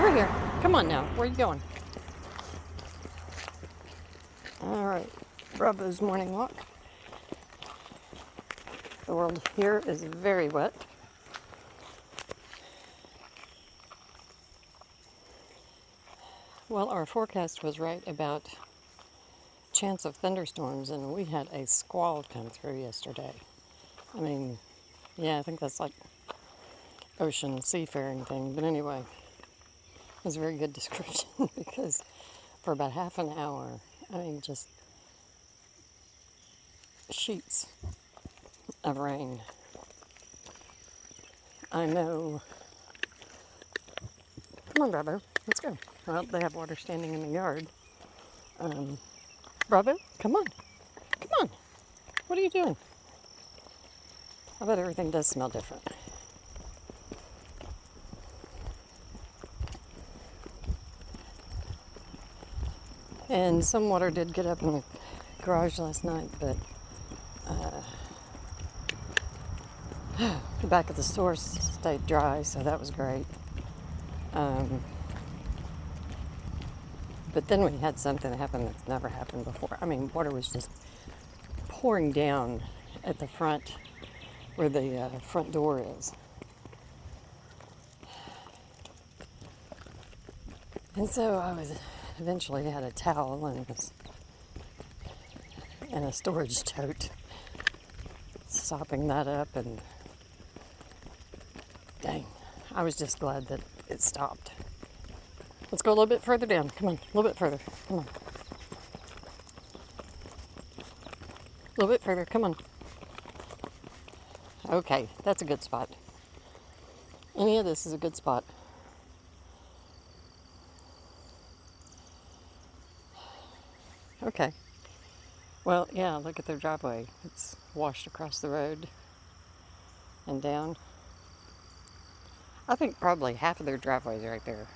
Over here. Come on now. Where are you going? All right. Bravo's morning walk. The world here is very wet. Well, our forecast was right about chance of thunderstorms, and we had a squall come through yesterday. I mean, yeah, I think that's like ocean seafaring thing. But anyway, it was a very good description because for about half an hour, I mean, just sheets of rain. I know. Come on, Bravo. Let's go. Well, they have water standing in the yard. Bravo, come on. Come on. What are you doing? I bet everything does smell different. And some water did get up in the garage last night, but the back of the store stayed dry, so that was great. But then we had something happen that's never happened before. I mean, water was just pouring down at the front where the front door is. And so I was eventually had a towel and a storage tote, sopping that up, and dang, I was just glad that it stopped. Let's go a little bit further down. Come on, a little bit further. Come on. A little bit further. Come on. Okay, that's a good spot. Any of this is a good spot. Okay. Well, yeah, look at their driveway. It's washed across the road and down. I think probably half of their driveway is right there.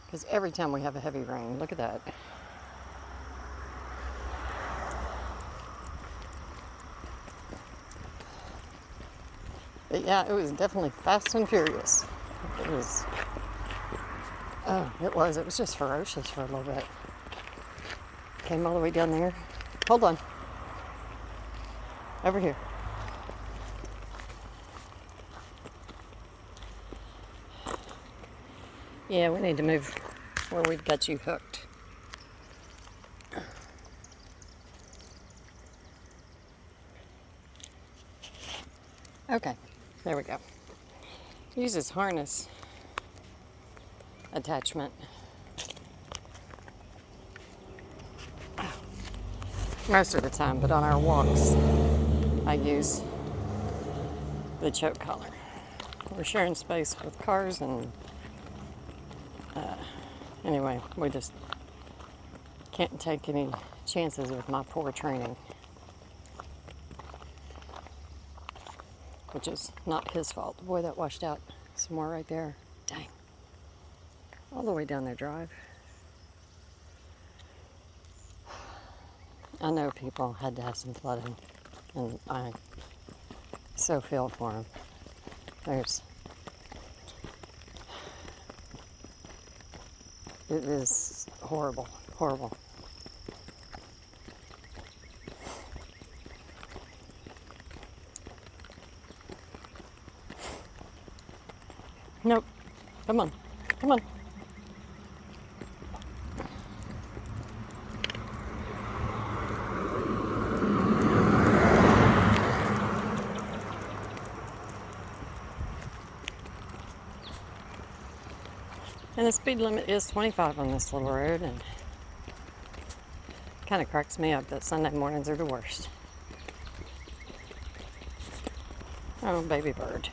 Because every time we have a heavy rain, look at that. But yeah, it was definitely fast and furious. It was, it was just ferocious for a little bit. Came all the way down there. Hold on. Over here. Yeah, we need to move where we've got you hooked. Okay, there we go. Use this harness attachment. Most of the time, but on our walks, I use the choke collar. We're sharing space with cars, and anyway, we just can't take any chances with my poor training, which is not his fault. Boy, that washed out some more right there. Dang. All the way down their drive. I know people had to have some flooding, and I so feel for them. It is horrible, horrible. Nope. Come on. Come on. And the speed limit is 25 on this little road, and kind of cracks me up that Sunday mornings are the worst. Oh, baby bird.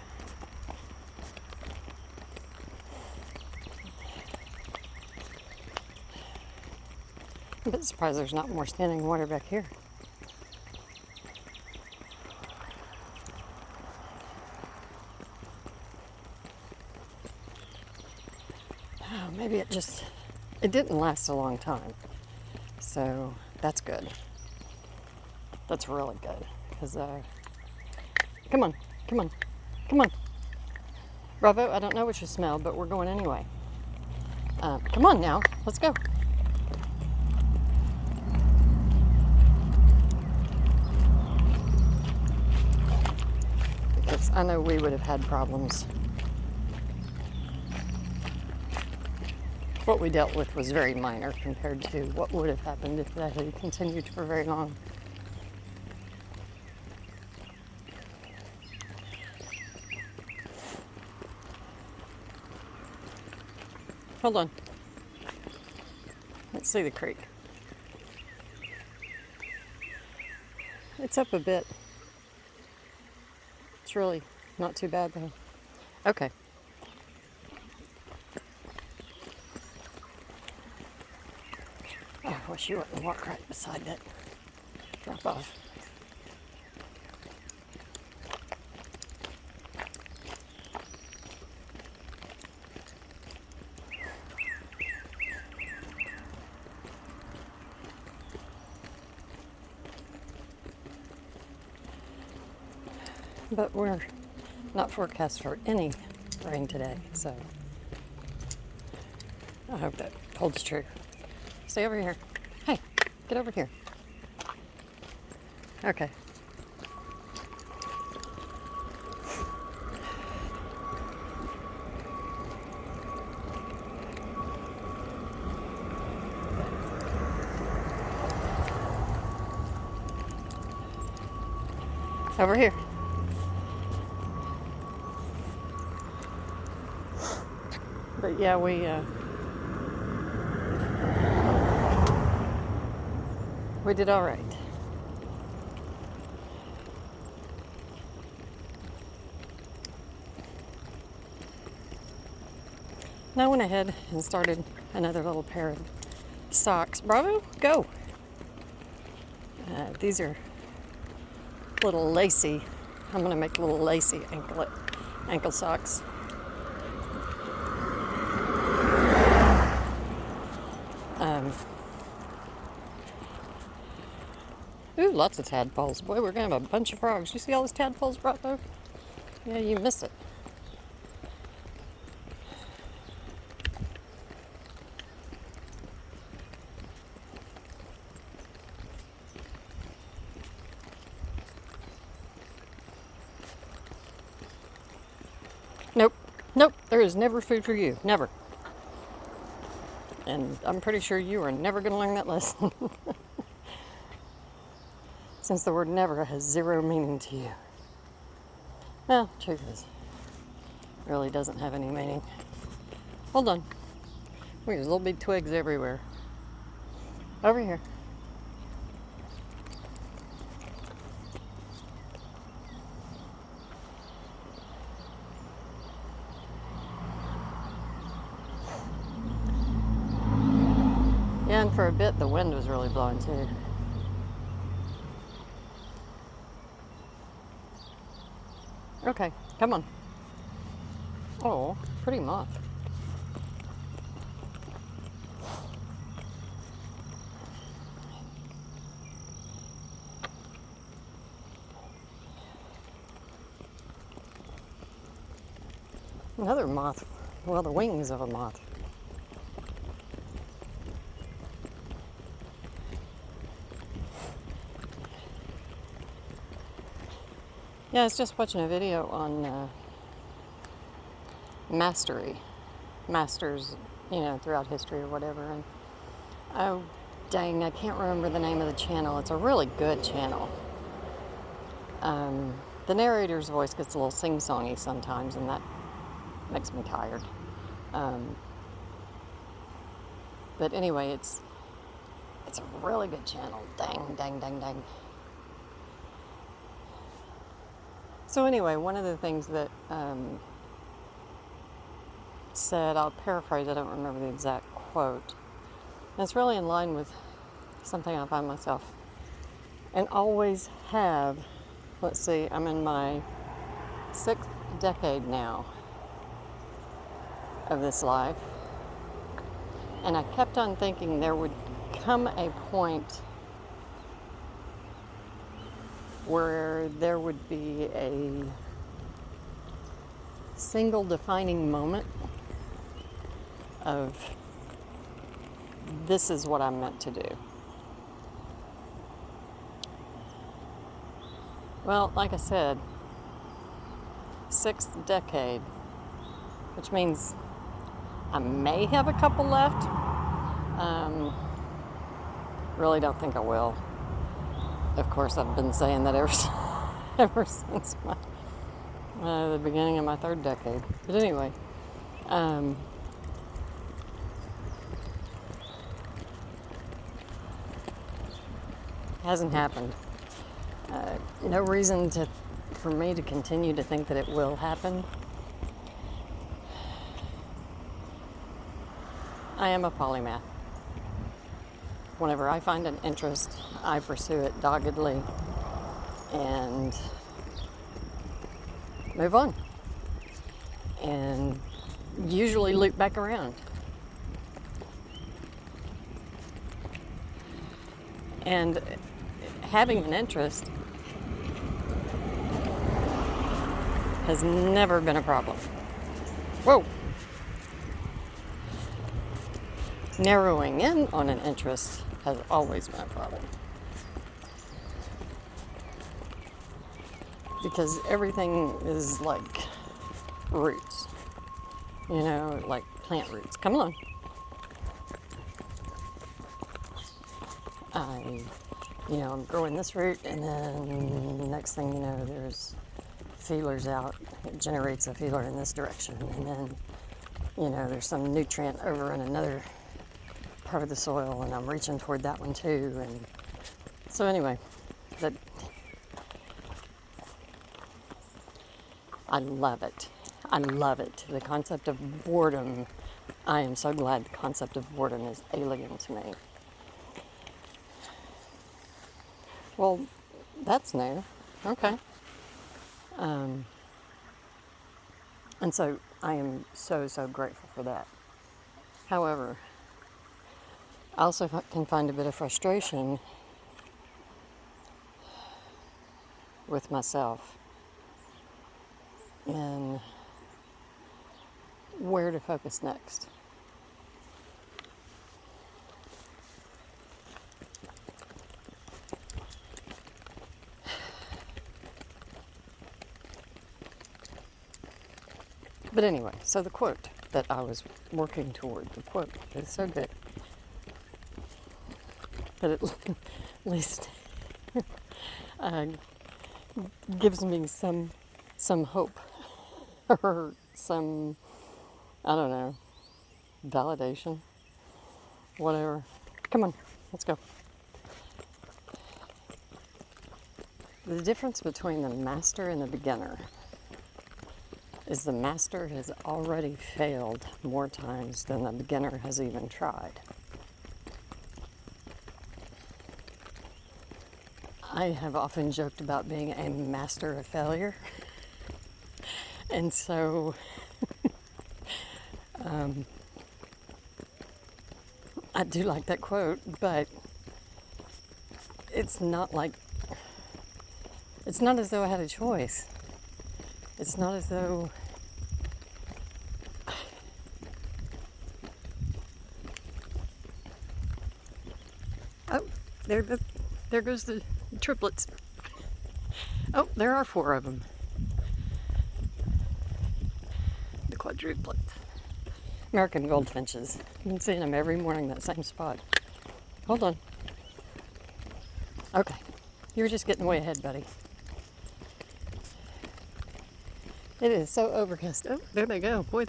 I'm a bit surprised there's not more standing water back here. Oh, maybe it didn't last a long time. So that's good. That's really good. Because, come on, come on, come on. Bravo, I don't know what you smell, but we're going anyway. Come on now, let's go. Because I know we would have had problems. What we dealt with was very minor compared to what would have happened if that had continued for very long. Hold on. Let's see the creek. It's up a bit. It's really not too bad though. Okay. Oh, I wish you wouldn't walk right beside that drop off. But we're not forecast for any rain today, so I hope that holds true. Stay over here. Hey, get over here. Okay. Over here. But yeah, we did all right. Now I went ahead and started another little pair of socks. Bravo, go. These are little lacy. I'm gonna make little lacy ankle socks. Ooh, lots of tadpoles. Boy, we're gonna have a bunch of frogs. You see all those tadpoles, Bravo? Yeah, you missed it. Nope. Nope. There is never food for you. Never. And I'm pretty sure you are never going to learn that lesson. Since the word never has zero meaning to you. Well, truth is, it really doesn't have any meaning. Hold on. There's little big twigs everywhere. Over here. Yeah, and for a bit the wind was really blowing too. Okay, come on. Oh, pretty moth. Another moth. Well, the wings of a moth. Yeah, I was just watching a video on masters, throughout history or whatever. And oh, dang, I can't remember the name of the channel. It's a really good channel. The narrator's voice gets a little sing-songy sometimes, and that makes me tired. But anyway, it's a really good channel. Dang, dang, dang, dang. So anyway, one of the things that said, I'll paraphrase, I don't remember the exact quote. And it's really in line with something I find myself and always have. Let's see, I'm in my 6th decade now of this life. And I kept on thinking there would come a point where there would be a single defining moment of this is what I'm meant to do. Well, like I said, 6th decade, which means I may have a couple left. Really don't think I will. Of course, I've been saying that ever since the beginning of my 3rd decade. But anyway, hasn't happened. No reason for me to continue to think that it will happen. I am a polymath. Whenever I find an interest, I pursue it doggedly and move on. And usually loop back around. And having an interest has never been a problem. Whoa! Narrowing in on an interest has always been a problem. Because everything is like roots. You know, like plant roots. Come on. I'm growing this root, and then the next thing you know, there's feelers out. It generates a feeler in this direction, and then, there's some nutrient over in another part of the soil, and I'm reaching toward that one too. And so anyway, I love it. I love it. The concept of boredom, I am so glad the concept of boredom is alien to me. Well, that's new. Okay. And so I am so, so grateful for that. However, I also can find a bit of frustration with myself in where to focus next. But anyway, so the quote that I was working toward, the quote is so good. But at least gives me some hope or some, I don't know, validation, whatever. Come on, let's go. The difference between the master and the beginner is the master has already failed more times than the beginner has even tried. I have often joked about being a master of failure. And so I do like that quote, but it's not as though I had a choice. It's not as though there goes the triplets. Oh, there are 4 of them. The quadruplets. American goldfinches. I've been seeing them every morning, that same spot. Hold on. Okay. You were just getting way ahead, buddy. It is so overcast. Oh, there they go. Boy, I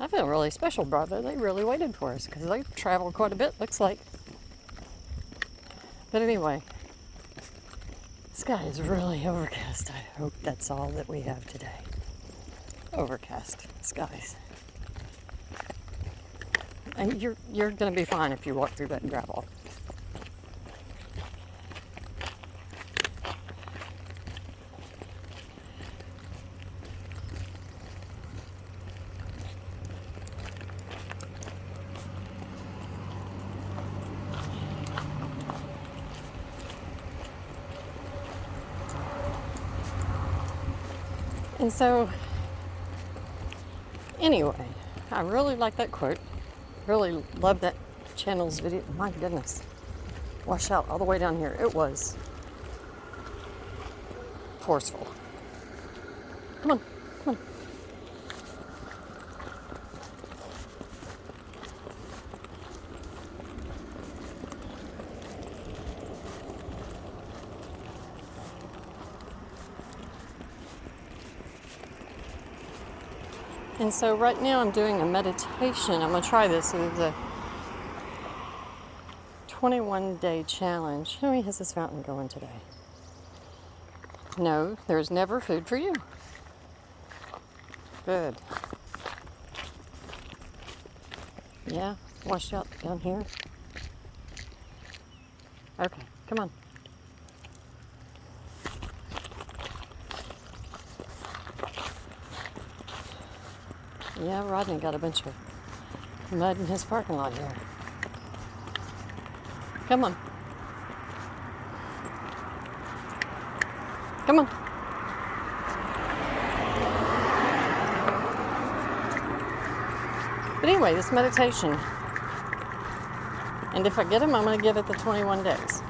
feel really special, brother. They really waited for us because they traveled quite a bit, looks like. But anyway, the sky is really overcast. I hope that's all that we have today. Overcast skies. And you're going to be fine if you walk through that gravel. And so, anyway, I really like that quote. Really love that channel's video. My goodness. Wash out all the way down here. It was forceful. Come on, come on. And so right now I'm doing a meditation. I'm going to try this. It's a 21-day challenge. How many has this fountain going today? No, there's never food for you. Good. Yeah, washed out down here. Okay, come on. Yeah, Rodney got a bunch of mud in his parking lot here. Come on. Come on. But anyway, this meditation, and if I get them, I'm going to give it the 21 days.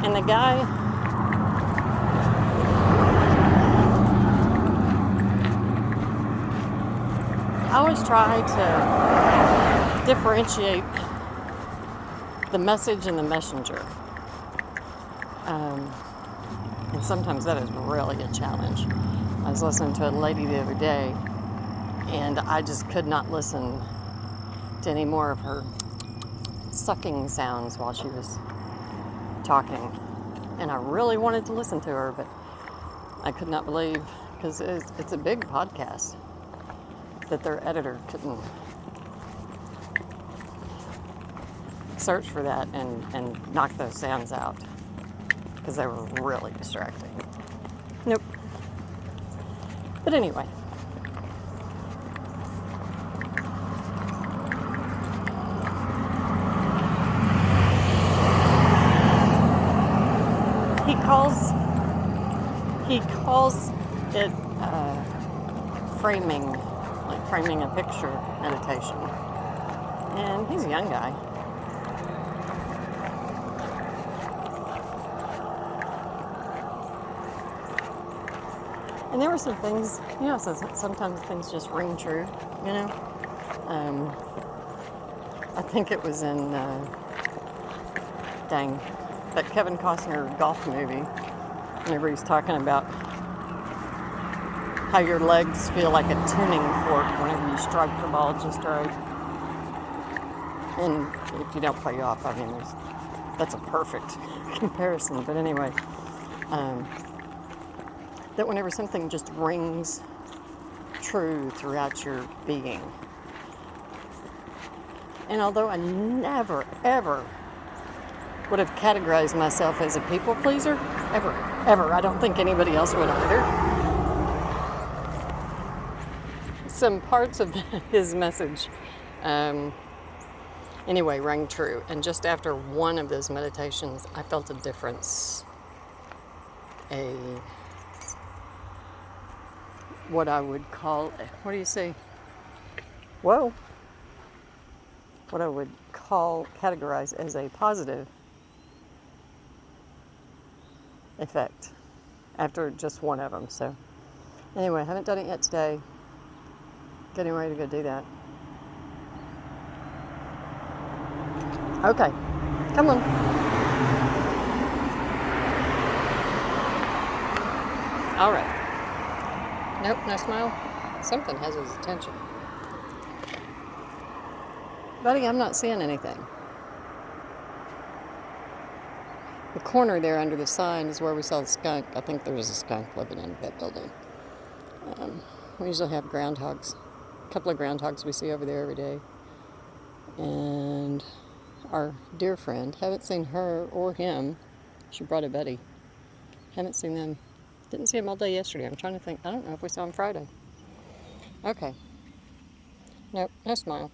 And the guy, I always try to differentiate the message and the messenger. And sometimes that is really a challenge. I was listening to a lady the other day, and I just could not listen to any more of her sucking sounds while she was talking. And I really wanted to listen to her, but I could not believe, because it's a big podcast, that their editor couldn't search for that and knock those sounds out, because they were really distracting. Nope. But anyway. He calls it framing, like framing a picture meditation. And he's a young guy. And there were some things, so sometimes things just ring true, I think it was in, that Kevin Costner golf movie, whenever he's talking about how your legs feel like a tuning fork whenever you strike the ball just right. And if you don't play off, that's a perfect comparison. But anyway, that whenever something just rings true throughout your being. And although I never, ever would have categorized myself as a people pleaser, ever. I don't think anybody else would either. Some parts of his message, anyway, rang true. And just after one of those meditations, I felt a difference. What I would call, what do you say? Whoa. What I would categorize as a positive effect after just one of them. So anyway, I haven't done it yet today. Getting ready to go do that. Okay, come on. All right. Nope, no smile. Something has his attention. Buddy, I'm not seeing anything. The corner there under the sign is where we saw the skunk. I think there's a skunk living in that building. We usually have groundhogs. A couple of groundhogs we see over there every day. And our dear friend, haven't seen her or him. She brought a buddy. Haven't seen them. Didn't see him all day yesterday. I'm trying to think. I don't know if we saw him Friday. Okay. Nope, no smile.